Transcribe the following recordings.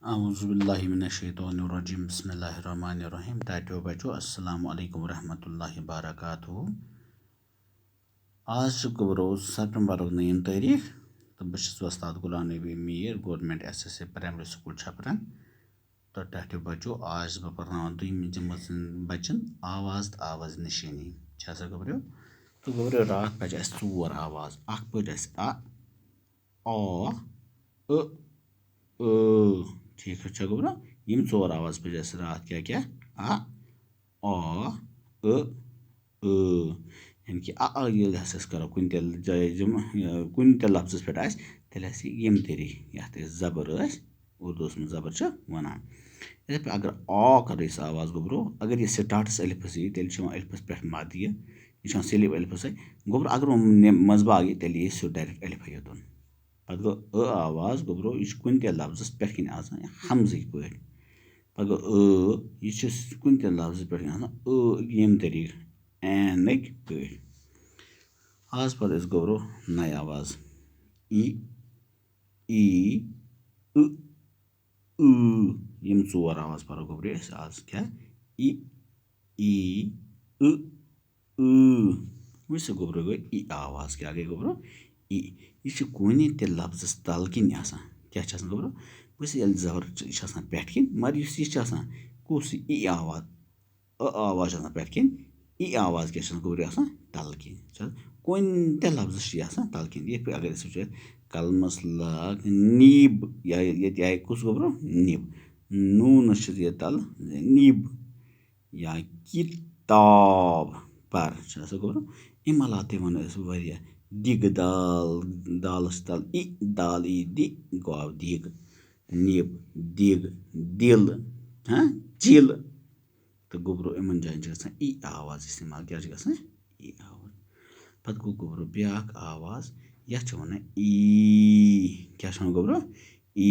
औज़ुबिल्लाहिमिनश्शैतानिर्रजीम बिस्मिल्लाहिर्रहमानिर्रहीम टाटो बचो अस्सलामु अलैकुम रहमतुल्लाहि बारकातुहू। आज गबरो सितंबर 9 तारीख तो बस वस्ताद Ghulam Nabi Mir government SSA primary school Chhapran तो टाटो बचो आज बह पर्न दुम जमत बचन आवाज तो आवाज निशानी गबरो तो गबरो रात पच चोर आवाज अख पच आ अ ठीक है गबरो यम चोर आवाज पे रात क्या क्या आ यानी कि ये करो कुन जाए जम कुन लफ्ज़ पे तेल यम तरी ये जबर उर्दू में जबर वनान इथे पे अगर कर आवाज गबरो अगर ये स्टार्टस अलिफस यी तेल अलिफस पे मद यह सिलिप अलिफस गबरो अगर मजबाग यी तेल यी डायरेक्ट अलिफ योतन पत गो आवाज गबरो यह कुन लफ्ज़ पे हमजे पे पे गो यह कुन लफ्ज़ पे यम तरीक एनक पे आज पर गबरो नई आवाज ई ई यम चोर आवाज पर गबरो आज क्या ई ई वैसे गबरो गई ई आवाज क्या गई गबरो ई यह कुन लफ्ज़ तल किन क्या गबरो वैसे जबर पे मगर यह कुस ई आवाज आवाज पे ई आवाज क्या गबरो तल किन कुन लफ्ज़ तल किन ये अगर वो कलमस लग नीब ये आय कुस गबरो निब नून ये तल निब या किताब पर गबरो अम अलावा वन दिग दाल दाल तल ई दाल ई दि गो दिग निब दिग दिल चिल तो गबरो इन जान ई आवाज इस्तेमाल क्या ई आवाज पत गो गबरो ब्या आवाज यह वन ई क्या गबरो ई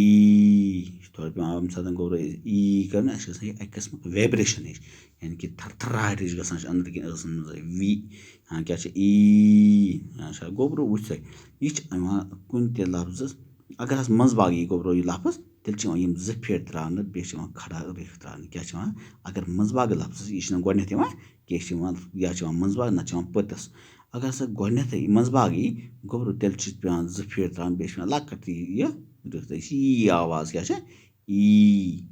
थोड़ा पे सात गबरो ई कर अक किस्म वाइब्रेशन यानी कि थरथराहट अंदर किन वी हाँ क्या ई गबरो वो यह कुन लफ्ज़ अगर मजबाग यी गबरो यह लफ्ज़ तेल जो फेट त्रान बे खड़ा त्रान क्या अगर मजबाग लफ्ज़ यह गोडनेथ क्या या मजबाग ना पतस अगर सा गोडनेथ मजबाग यी गबरो तेल पे जो फेट त्रान बे लकट यह ई आवाज क्या ई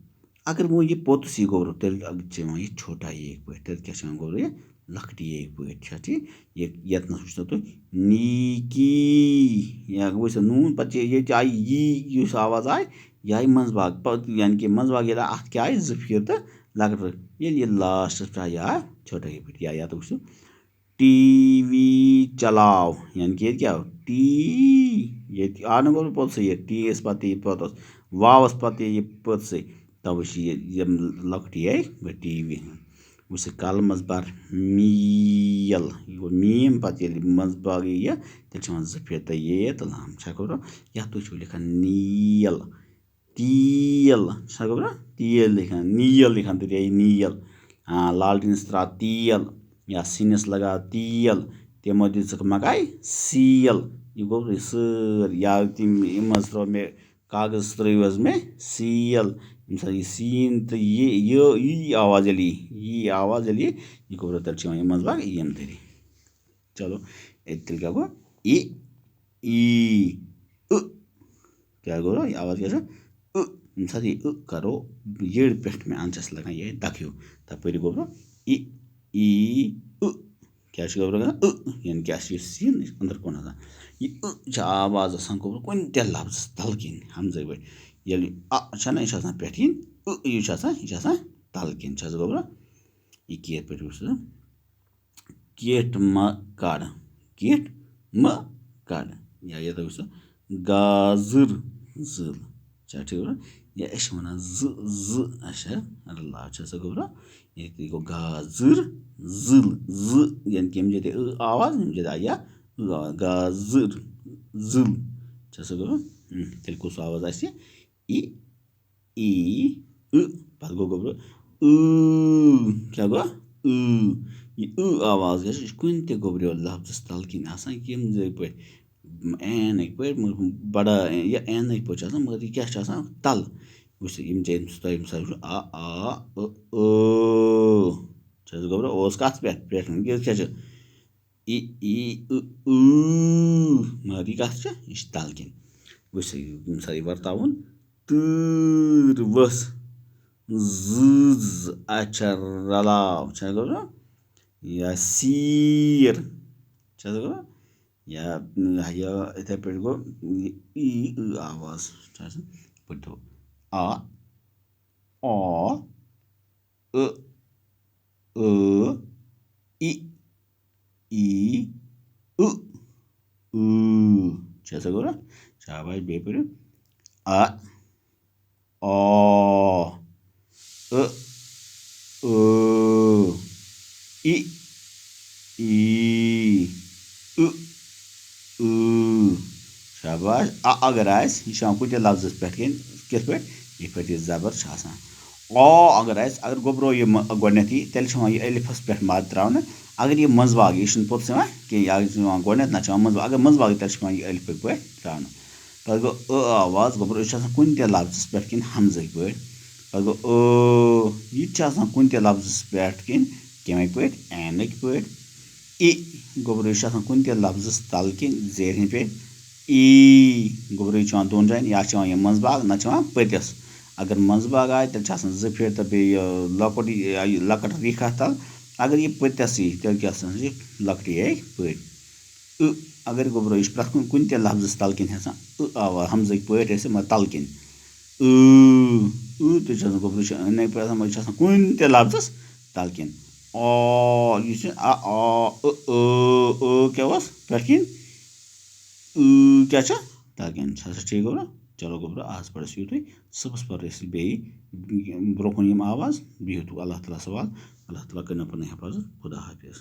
अगर वो ये पोतस यी गबरो तेल यह छोटा एक पे तेल क्या गबरो यह लकट एक पे ये तुम नीकी या वो नून पे ये आई यी आवाज आय यह आई मजबाग यानी कि मजबाग ये क्या आय जो फेर तो लकट ये लास्ट पे आय छोटा ये पे या तो वो टीवी चलाओ यानी कि क्या टी ये आ न गो पोत ये टी एस पे पोतस वावस पे ये पोत तब ये लकट ये टीवी वो कलमस बर मील मीम पे मजबाग ये तेल जफेर तो ये तो लाम गबरो या तुम लिखान नील तील गबरो तील लिखान नील लिखान तो नील हाँ लालटीन त्रा तील या सिनस लगा तील तमो दिख मकाई सील यह गो सर या तम त्रो मे कागज त्रुस मे सील ये सीन तो ये आवाज ये आवाज यह गबरो तेल मजबाग यम तरी चलो तेल क्या गो ई क्या गो आवाज क्या ये करो येड़ पे में अंचस लगा ये दखियो तपर गबरो ई क्या गबरो यानी क्या सीन अंदर कौन यह आवाज गबरो कुन लफ्ज़ तल किन हमजे पे ये यह पे यह तल किन गबरो यह केट पे केट म कड़ या ये तो गाजर जल ठीक गबरो या वन गबरो ये गो गाजर जल यानी कि आवाज आया गाजर जल गबरो तेल कुछ आवाज ई पे गो गबरो क्या गो यह आवाज कुन गबरो लफ्ज़ तल किन यम पे एन पे बड़ा या एन पे मगर यह क्या तल वुछ यम तोय मिसाल वुछ आ छस गोब्रो ओस कत पे ये क्या ई ई उ मगर यह कत यह तल किन वुछ मिसाल वर्तावन तूर वस ज अच्छा रलाव छस गोब्रो या सीर छस गोब्रो या इथे पे गो ई आवाज पढ़ो आ अ अ इ ई उ छस गोब्रो शाबाश बे पढ़ो आ अ इ ई उ शाबाश अगर आस यह कुछ लफ्ज पे कित पे ये पे जबर अगर अगर गोब्रो यह गोथी तेल यह अलिफस पे मद त्र अगर यह मंजबाग यह पोत्स कह गोथ ना मंजबाग अगर मंजबाग तेल यह अलिफ पे त्र पे गो आवाज गोब्रो यह कुन लफ्ज पे कि हमज पे पे गो यह कुन लफ्ज पे कि कम पे एन पे ई गोब्रो यह कुन लफ्ज तल कि जेर पे ई गोब्रो यह दोन जान या मंजबाग ना पतिस अगर मंजबाग आए तेल जो फीट तो बे लकुट लकट रिख तल अगर यह पतिस यी तेल क्या लकटी पट अगर गोब्रो यह प्रथ कुन लफ्ज तल किन आवाज हमज पट मगर तल किन तो गोब्रो अन पे कुन लफ्ज तल किन क्या पे किन क्या तल किन ठीक गोब्रो चलो गोब्रो आज पढ़ यूत सुबह पढ़ बे ब्रोकुन आवाज बिहु अल्लाह ताला सवाल अल्लाह ताला कर अपन हिफाजत खुदा हाफिज।